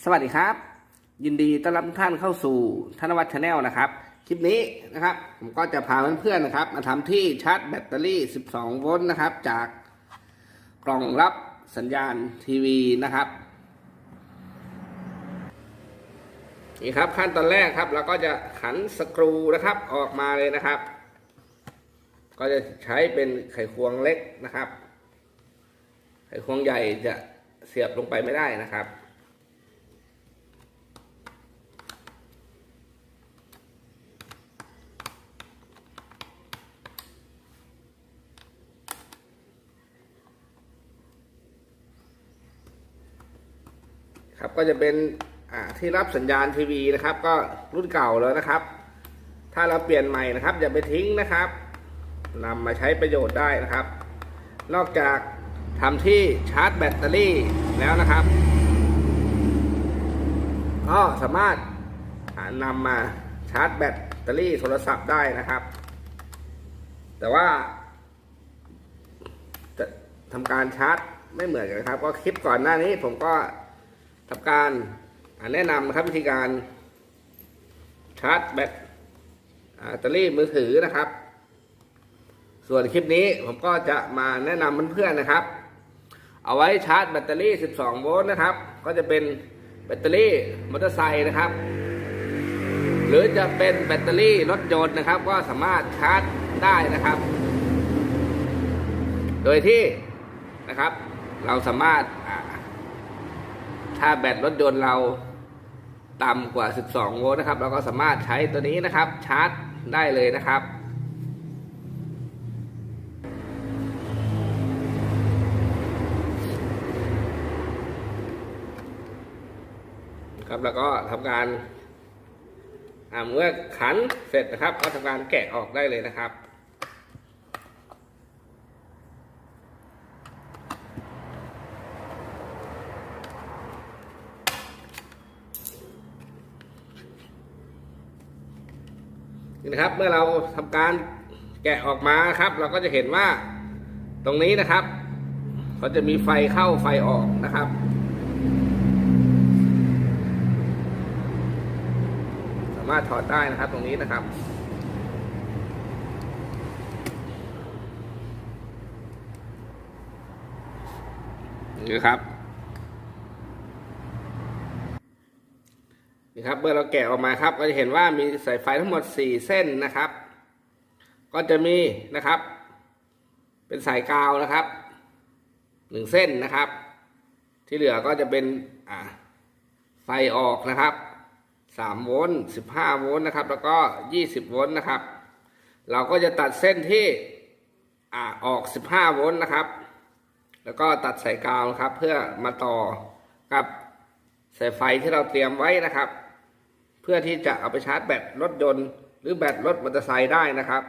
สวัสดีครับยินดีต้อนรับทุกท่านเข้าสู่ธนวัฒน์ชาแนลนะครับคลิปนี้นะครับผมก็จะพาเพื่อนๆนะครับมาทำที่ชาร์จแบตเตอรี่12โวลต์นะครับจากกล่องรับสัญญาณทีวีนะครับนี่ครับขั้นตอนแรกครับเราก็จะขันสกรูนะครับออกมาเลยนะครับก็จะใช้เป็นไขควงเล็กนะครับไขควงใหญ่จะเสียบลงไปไม่ได้นะครับก็จะเป็นที่รับสัญญาณทีวีนะครับก็รุ่นเก่าแล้วนะครับถ้าเราเปลี่ยนใหม่นะครับอย่าไปทิ้งนะครับนำมาใช้ประโยชน์ได้นะครับนอกจากทำที่ชาร์จแบตเตอรี่แล้วนะครับก็สามารถนำมาชาร์จแบตเตอรี่โทรศัพท์ได้นะครับแต่ว่าจะทำการชาร์จไม่เหมือนกันครับก็คลิปก่อนหน้านี้ผมก็ทำการแนะนำนะครับวิธีการชาร์จแบตเตอรี่มือถือนะครับส่วนคลิปนี้ผมก็จะมาแนะนำเพื่อนๆนะครับเอาไว้ชาร์จแบตเตอรี่12โวลต์นะครับก็จะเป็นแบตเตอรี่มอเตอร์ไซค์นะครับหรือจะเป็นแบตเตอรี่รถยนต์นะครับก็สามารถชาร์จได้นะครับโดยที่นะครับเราสามารถถ้าแบตรถยนต์เราต่ำกว่า12โวลต์นะครับเราก็สามารถใช้ตัวนี้นะครับชาร์จได้เลยนะครับแล้วก็ทำการเมื่อขันเสร็จนะครับก็ทำการแกะออกได้เลยนะครับนี่นะครับเมื่อเราทำการแกะออกมาครับเราก็จะเห็นว่าตรงนี้นะครับเขาจะมีไฟเข้าไฟออกนะครับสามารถถอดได้นะครับตรงนี้นะครับนี่ครับนี่ครับเมื่อเราแกะออกมาครับก็จะเห็นว่ามีสายไฟทั้งหมด4เส้นนะครับก็จะมีนะครับเป็นสายกาวนะครับ1เส้นนะครับที่เหลือก็จะเป็นไฟออกนะครับ3โวลต์15โวลต์นะครับแล้วก็20โวลต์นะครับเราก็จะตัดเส้นที่ออก15โวลต์นะครับแล้วก็ตัดสายกาวนะครับเพื่อมาต่อกับสายไฟที่เราเตรียมไว้นะครับเพื่อที่จะเอาไปชาร์จแบตรถยนต์หรือแบตรถมอเตอร์ไซค์ได้นะครับ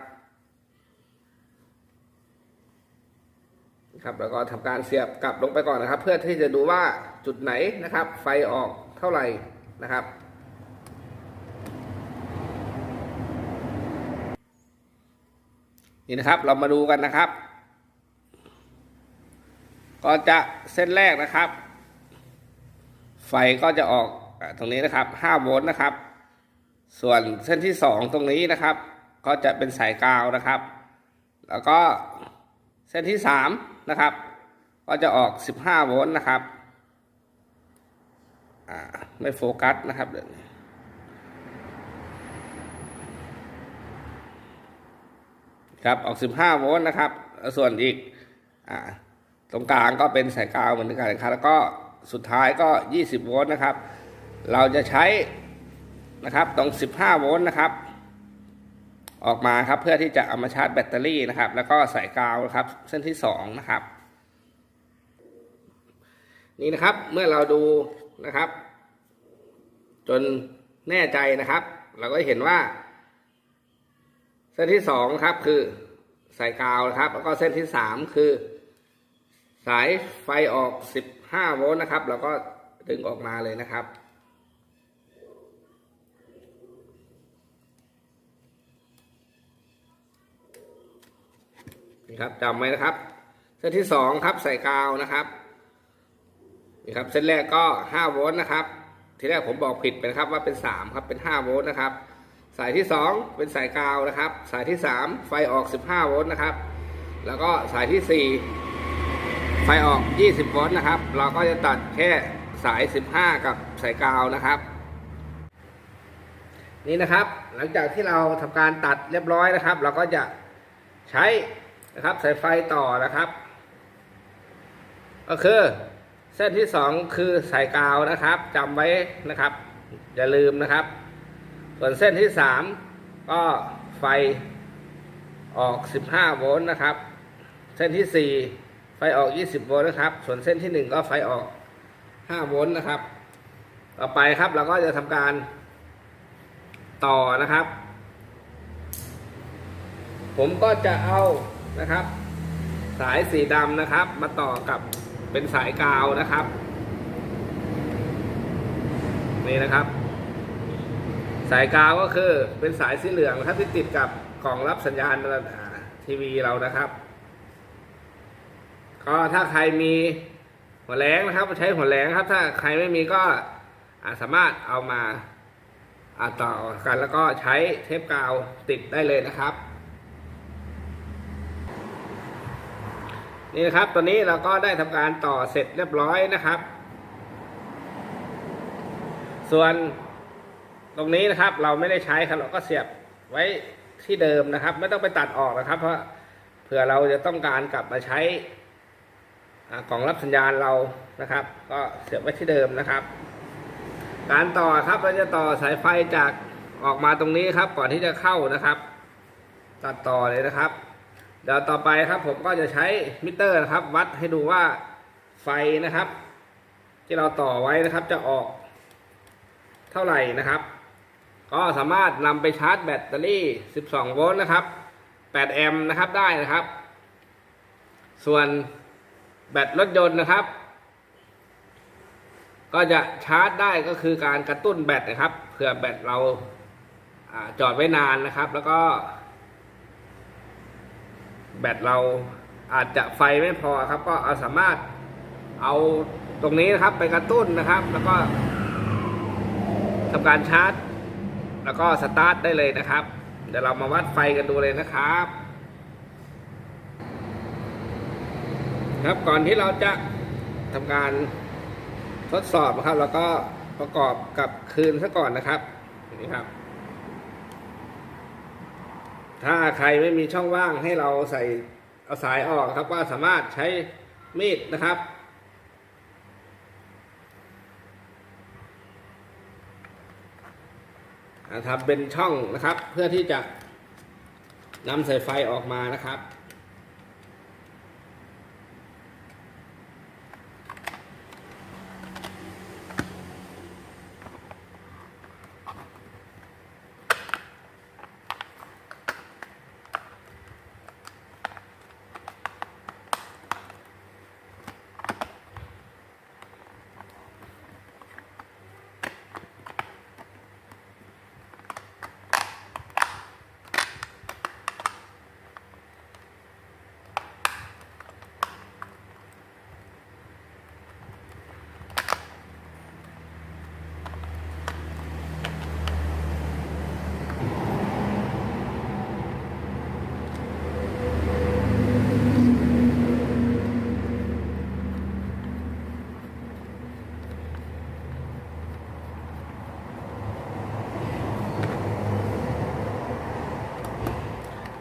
แล้วก็ทำการเสียบกลับลงไปก่อนนะครับเพื่อที่จะดูว่าจุดไหนนะครับไฟออกเท่าไหร่นะครับนี่นะครับเรามาดูกันนะครับก็จะเส้นแรกนะครับไฟก็จะออกตรงนี้นะครับ5โวลต์นะครับส่วนเส้นที่2ตรงนี้นะครับก็จะเป็นสายกาวนะครับแล้วก็เส้นที่3นะครับก็จะออก15โวลต์นะครับไม่โฟกัสนะครับครับออก15โวลต์นะครับส่วนอีกตรงกลางก็เป็นสายกาวเหมือนกันนะครับแล้วก็สุดท้ายก็20โวลต์นะครับเราจะใช้นะครับตรง15โวลต์นะครับออกมาครับเพื่อที่จะเอามาชาร์จแบตเตอรี่นะครับแล้วก็สายกาวนะครับเส้นที่2นะครับนี่นะครับเมื่อเราดูนะครับจนแน่ใจนะครับเราก็เห็นว่าเส้นที่2ครับคือสายกาวนะครับแล้วก็เส้นที่3คือสายไฟออก15โวลต์นะครับเราก็ดึงออกมาเลยนะครับนี่ครับจำไว้นะครับเส้นที่2ครับสายกาวนะครับนี่ครับเส้นแรกก็5โวลต์นะครับ ทีแรกผมบอกผิดไปนะครับว่าเป็น3ครับเป็น5โวลต์นะครับสายที่2เป็นสายกาวนะครับสายที่3ไฟออก15โวลต์นะครับแล้วก็สายที่4ไฟออก20โวลต์นะครับเราก็จะตัดแค่สาย15กับสายกาวนะครับนี่นะครับหลังจากที่เราทำการตัดเรียบร้อยนะครับเราก็จะใช้นะครับสายไฟต่อนะครับก็คือเส้นที่2คือสายกาวนะครับจำไว้นะครับอย่าลืมนะครับส่วนเส้นที่3ก็ไฟออก15โวลต์นะครับเส้นที่4ไฟออก20โวลต์นะครับส่วนเส้นที่1ก็ไฟออก5โวลต์นะครับต่อไปครับเราก็จะทำการต่อนะครับผมก็จะเอานะครับสายสีดำนะครับมาต่อกับเป็นสายกาวนะครับนี่นะครับสายกาวก็คือเป็นสายสีเหลืองนะครับที่ติดกับกล่องรับสัญญาณทีวีเรานะครับก็ถ้าใครมีหัวแหลงนะครับใช้หัวแหลงครับถ้าใครไม่มีก็สามารถเอามาต่อกันแล้วก็ใช้เทปกาวติดได้เลยนะครับนี่นะครับตอนนี้เราก็ได้ทำการต่อเสร็จเรียบร้อยนะครับส่วนตรงนี้นะครับเราไม่ได้ใช้ครับเราก็เสียบไว้ที่เดิมนะครับไม่ต้องไปตัดออกนะครับเพราะเผื่อเราจะต้องการกลับมาใช้กล่องรับสัญญาณเรานะครับก็เสียบไว้ที่เดิมนะครับการต่อครับเราจะต่อสายไฟจากออกมาตรงนี้ครับก่อนที่จะเข้านะครับตัดต่อเลยนะครับเดี๋ยวต่อไปครับผมก็จะใช้มิเตอร์นะครับวัดให้ดูว่าไฟนะครับที่เราต่อไว้นะครับจะออกเท่าไหร่นะครับก็สามารถนำไปชาร์จแบตเตอรี่12โวลต์นะครับ8แอมป์นะครับได้นะครับส่วนแบตรถยนต์นะครับก็จะชาร์จได้ก็คือการกระตุ้นแบตนะครับเผื่อแบตเราจอดไว้นานนะครับแล้วก็แบตเราอาจจะไฟไม่พอครับก็สามารถเอาตรงนี้นะครับไปกระตุ้นนะครับแล้วก็ทำการชาร์จแล้วก็สตาร์ทได้เลยนะครับเดี๋ยวเรามาวัดไฟกันดูเลยนะครับครับก่อนที่เราจะทำการทดสอบนะครับแล้วก็ประกอบกับคืนซะก่อนนะครับนี่ครับถ้าใครไม่มีช่องว่างให้เราเอาสายออกครับก็สามารถใช้มีดนะครับทำเป็นช่องนะครับเพื่อที่จะนำสายไฟออกมานะครับ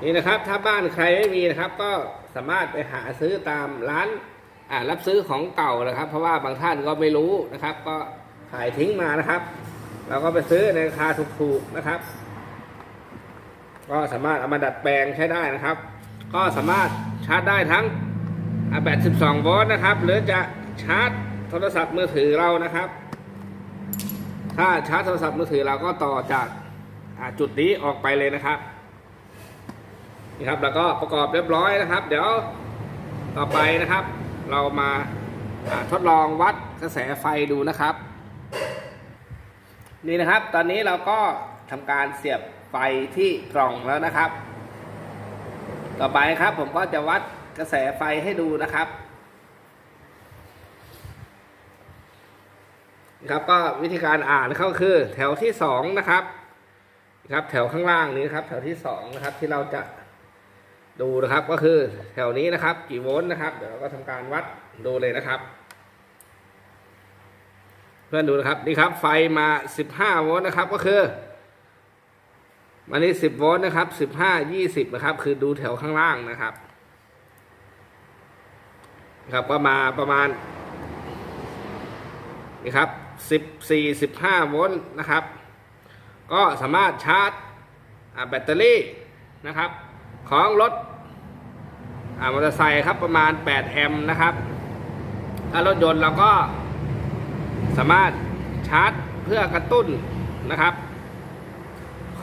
นี่นะครับถ้าบ้านใครไม่มีนะครับก็สามารถไปหาซื้อตามร้านรับซื้อของเก่านะครับเพราะว่าบางท่านก็ไม่รู้นะครับก็ขายทิ้งมานะครับเราก็ไปซื้อในราคาถูกๆนะครับก็สามารถเอามาดัดแปลงใช้ได้นะครับก็สามารถชาร์จได้ทั้งแบต12โวลต์นะครับหรือจะชาร์จโทรศัพท์มือถือเรานะครับถ้าชาร์จโทรศัพท์มือถือเราก็ต่อจากจุดนี้ออกไปเลยนะครับนี่ครับแล้วก็ประกอบเรียบร้อยนะครับเดี๋ยวต่อไปนะครับเรามาทดลองวัดกระแสไฟดูนะครับนี่นะครับตอนนี้เราก็ทำการเสียบไฟที่กล่องแล้วนะครับต่อไปครับผมก็จะวัดกระแสไฟให้ดูนะครับ ครับก็วิธีการอ่านก็คือแถวที่สองนะครับแถวข้างล่างนี้ครับแถวที่สองนะครับที่เราจะดูนะครับก็คือแถวนี้นะครับกี่โวลต์นะครับเดี๋ยวเราก็ทำการวัดดูเลยนะครับเพื่อนดูนะครับนี่ครับไฟมา15โวลต์นะครับก็คือมันนี้10โวลต์นะครับ15 20นะครับคือดูแถวข้างล่างนะครับก็มาประมาณนี่ครับ14-15โวลต์นะครับก็สามารถชาร์จแบตเตอรี่นะครับของรถมอเตอร์ไซค์ครับประมาณ8แอมป์นะครับถ้ารถยนต์เราก็สามารถชาร์จเพื่อกระตุ้นนะครับ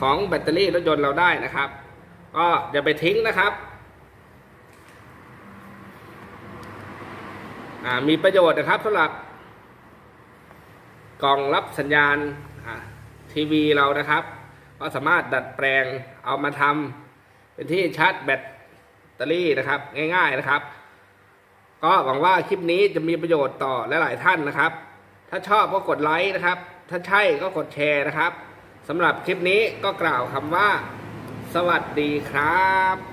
ของแบตเตอรี่รถยนต์เราได้นะครับก็อย่าไปทิ้งนะครับมีประโยชน์นะครับสำหรับกล่องรับสัญญาณทีวีเรานะครับก็สามารถดัดแปลงเอามาทำเป็นที่ชาร์จแบตเตอรี่นะครับง่ายๆนะครับก็หวังว่าคลิปนี้จะมีประโยชน์ต่อหลายๆท่านนะครับถ้าชอบก็กดไลค์นะครับถ้าใช่ก็กดแชร์นะครับสำหรับคลิปนี้ก็กล่าวคำว่าสวัสดีครับ